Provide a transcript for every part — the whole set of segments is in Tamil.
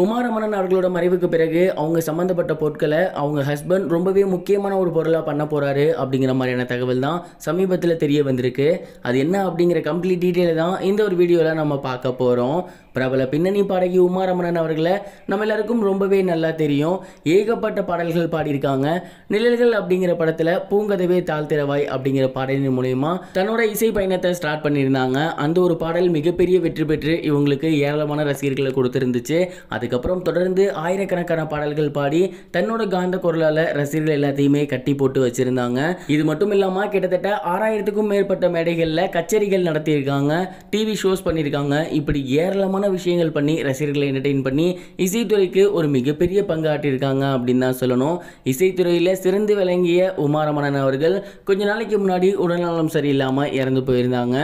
உமா ரமணன் அவர்களோட மறைவுக்கு பிறகு அவங்க சம்பந்தப்பட்ட பொருட்களை அவங்க ஹஸ்பண்ட் ரொம்பவே முக்கியமான ஒரு பொருளாக பண்ண போறாரு அப்படிங்கிற மாதிரியான தகவல் தான் சமீபத்தில் தெரிய வந்திருக்கு. அது என்ன அப்படிங்கிற கம்ப்ளீட் டீட்டெயில் தான் இந்த ஒரு வீடியோவில் நம்ம பார்க்க போகிறோம். பிரபல பின்னணி பாடகி உமா ரமணன் அவர்களை நம்ம எல்லாருக்கும் ரொம்பவே நல்லா தெரியும். ஏகப்பட்ட பாடல்கள் பாடியிருக்காங்க. நிழல்கள் அப்படிங்கிற படத்தில் பூங்கதவே தாழ்த்திரவாய் அப்படிங்கிற பாடலின் மூலயமா தன்னோட இசை பயணத்தை ஸ்டார்ட் பண்ணியிருந்தாங்க. அந்த ஒரு பாடல் மிகப்பெரிய வெற்றி பெற்று இவங்களுக்கு ஏராளமான ரசிகர்களை கொடுத்துருந்துச்சு. அதுக்கப்புறம் தொடர்ந்து ஆயிரக்கணக்கான பாடல்கள் பாடி தன்னோட காந்த குரலால் ரசிகர்கள் எல்லாத்தையுமே கட்டி போட்டு வச்சிருந்தாங்க. இது மட்டும் இல்லாமல் கிட்டத்தட்ட 6000க்கும் மேற்பட்ட மேடைகளில் கச்சேரிகள் நடத்தியிருக்காங்க, டிவி ஷோஸ் பண்ணியிருக்காங்க. இப்படி ஏராளமான விஷயங்கள் பண்ணி ரசிகர்களை என்டர்டெயின் பண்ணி இசைத்துறைக்கு ஒரு மிகப்பெரிய பங்காற்றியிருக்காங்க அப்படின்னு தான் சொல்லணும். இசைத்துறையில் சிறந்து விளங்கிய உமா ரமணன் அவர்கள் கொஞ்ச நாளைக்கு முன்னாடி உடல்நலம் சரியில்லாமல் இறந்து போயிருந்தாங்க.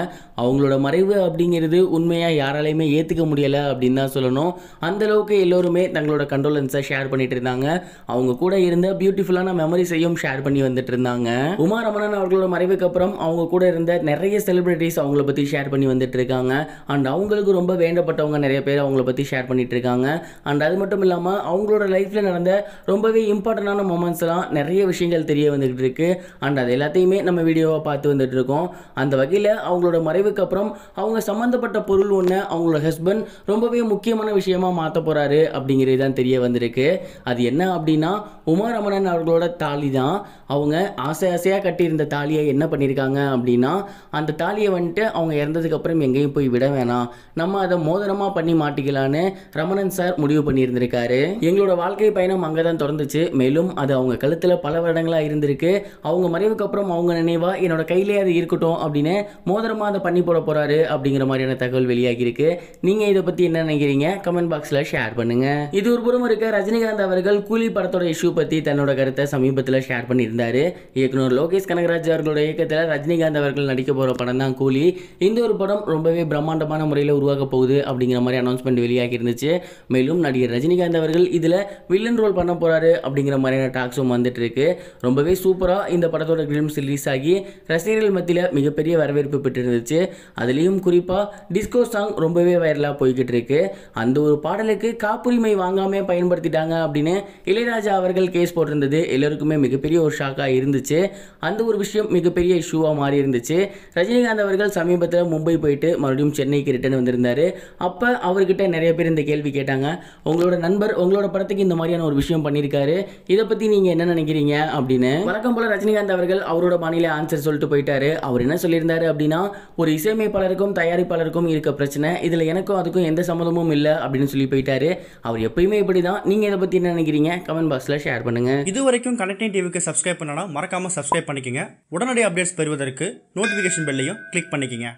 அவங்களோட மறைவு அப்படிங்கிறது உண்மையாக யாராலையுமே ஏற்றுக்க முடியலை அப்படின்னு தான் சொல்லணும். அந்த அளவுக்கு எல்லோருமே தங்களோட கண்டோலன்ஸை ஷேர் பண்ணிட்டு இருந்தாங்க. அவங்க கூட இருந்த பியூட்டிஃபுல்லான மெமரிஸையும் ஷேர் பண்ணி வந்துட்டு இருந்தாங்க. உமா ரமணன் அவர்களோட மறைவுக்கு அப்புறம் அவங்க கூட இருந்த நிறைய செலிபிரிட்டிஸ் அவங்கள பற்றி ஷேர் பண்ணி வந்துட்டு இருக்காங்க. அண்ட் அவங்களுக்கு ரொம்ப வேண்டப்பட்டவங்க நிறைய பேர் அவங்கள பற்றி ஷேர் பண்ணிட்டு இருக்காங்க. அண்ட் அது மட்டும் இல்லாமல் அவங்களோட லைஃப்பில் நடந்த ரொம்பவே இம்பார்ட்டண்டான மொமெண்ட்ஸ்லாம் நிறைய விஷயங்கள் தெரிய வந்துகிட்டு இருக்கு. அண்ட் அது எல்லாத்தையுமே நம்ம வீடியோவை பார்த்து வந்துட்டு இருக்கோம். அந்த வகையில் அவங்களோட மறைவுக்கு அப்புறம் அவங்க சம்மந்தப்பட்ட பொருள் ஒன்று அவங்களோட ஹஸ்பண்ட் ரொம்பவே முக்கியமான விஷயமா மாற்ற போறாரு அப்படிங்கிறது தான் தெரிய வந்திருக்கு. அது என்ன அப்படின்னா, உமா ரமணன் அவர்களோட தாலி தான். அவங்க ஆசையாக கட்டியிருந்த தாலியை என்ன பண்ணியிருக்காங்க அப்படின்னா, அந்த தாலியை வந்துட்டு அவங்க இறந்ததுக்கு அப்புறம் எங்கேயும் போய் விட வேணாம், நம்ம அதை மோதிரமாக பண்ணி மாட்டிக்கலான்னு ரமணன் சார் முடிவு பண்ணியிருந்திருக்காரு. எங்களோட வாழ்க்கை பயணம் அங்கே தான் தொடர்ந்துச்சு. மேலும் அது அவங்க கழுத்தில் பல வருடங்களாக இருந்திருக்கு. அவங்க மறைவுக்கு அப்புறம் அவங்க நினைவாக என்னோட கையிலே அது இருக்கட்டும் அப்படின்னு மோதிரமாக அதை பண்ணி போட போறாரு அப்படிங்கிற மாதிரியான தகவல் வெளியாகி இருக்கு. நீங்கள் இதை பற்றி என்ன நினைக்கிறீங்க? கமெண்ட் பாக்ஸில் ஷேர் பண்ணுங்க. இது ஒரு புறம் இருக்க, ரஜினிகாந்த் அவர்கள் கூலி படத்தோட இஷ்யூ பற்றி தன்னோட கருத்தை சமீபத்தில் ஷேர் பண்ணியிருந்தாரு. இயக்குனர் லோகேஷ் கனகராஜ் அவர்களோட இயக்கத்தில் ரஜினிகாந்த் அவர்கள் நடிக்க போகிற படம் தான் கூலி. இந்த ஒரு படம் ரொம்பவே பிரம்மாண்டமான முறையில் உருவாக போகுது அப்படிங்கிற மாதிரி அனௌன்ஸ்மெண்ட் வெளியாகி இருந்துச்சு. மேலும் நடிகர் ரஜினிகாந்த் அவர்கள் இதில் வில்லன் ரோல் பண்ண போறாரு அப்படிங்கிற மாதிரியான டாக்ஸும் வந்துட்டு இருக்கு. ரொம்பவே சூப்பராக இந்த படத்தோட கிளிம்ஸ் ரிலீஸ் ஆகி ரசிகர்கள் மத்தியில் மிகப்பெரிய வரவேற்பு பெற்றிருந்துச்சு. அதுலேயும் குறிப்பாக டிஸ்கோ சாங் ரொம்பவே வைரலாக போய்கிட்டு இருக்கு. அந்த ஒரு பாடலுக்கு காப்புரிமை வாங்காம பயன்படுத்திட்டாங்க அப்படின்னு இளையராஜா அவர்கள் கேஸ் போட்டிருந்தது எல்லோருக்குமே மிகப்பெரிய ஒரு ஷாக்காக இருந்துச்சு. அந்த ஒரு விஷயம் மிகப்பெரிய இஷ்யூவாக மாறி இருந்துச்சு. ரஜினிகாந்த் அவர்கள் சமீபத்தில் மும்பை போயிட்டு மறுபடியும் சென்னைக்கு ரிட்டர்ன் வந்திருந்தாரு. அப்போ அவர்கிட்ட நிறைய பேர் இந்த கேள்வி கேட்டாங்க, உங்களோட நண்பர் உங்களோட படத்துக்கு இந்த மாதிரியான ஒரு விஷயம் பண்ணியிருக்காரு, இதை பற்றி நீங்கள் என்ன நினைக்கிறீங்க அப்படின்னு. வழக்கம் போல ரஜினிகாந்த் அவர்கள் அவரோட பாணியில ஆன்சர் சொல்லிட்டு போயிட்டாரு. அவர் என்ன சொல்லியிருந்தாரு அப்படின்னா, ஒரு இசையமைப்பாளருக்கும் தயாரிப்பாளருக்கும் இருக்க பிரச்சனை, இதில் எனக்கும் அதுக்கும் எந்த சம்மந்தமும் இல்லை அப்படின்னு சொல்லி போயிட்டாரு. அவர் எப்பயுமே இப்படி தான். நீங்கள் இதை பற்றி என்ன நினைக்கிறீங்க? கமெண்ட் பாக்ஸில் ஷேர் பண்ணுங்க. இது வரைக்கும் கனெக்டிங் டிவிக்கு சப்ஸ்கிரைப் பண்ணனா மறக்காம சப்ஸ்கிரைப் பண்ணிக்கங்க. உடனடி அப்டேட்ஸ் பெறுவதற்கு நோட்டிஃபிகேஷன் பெல்லையும் கிளிக் பண்ணிக்கங்க.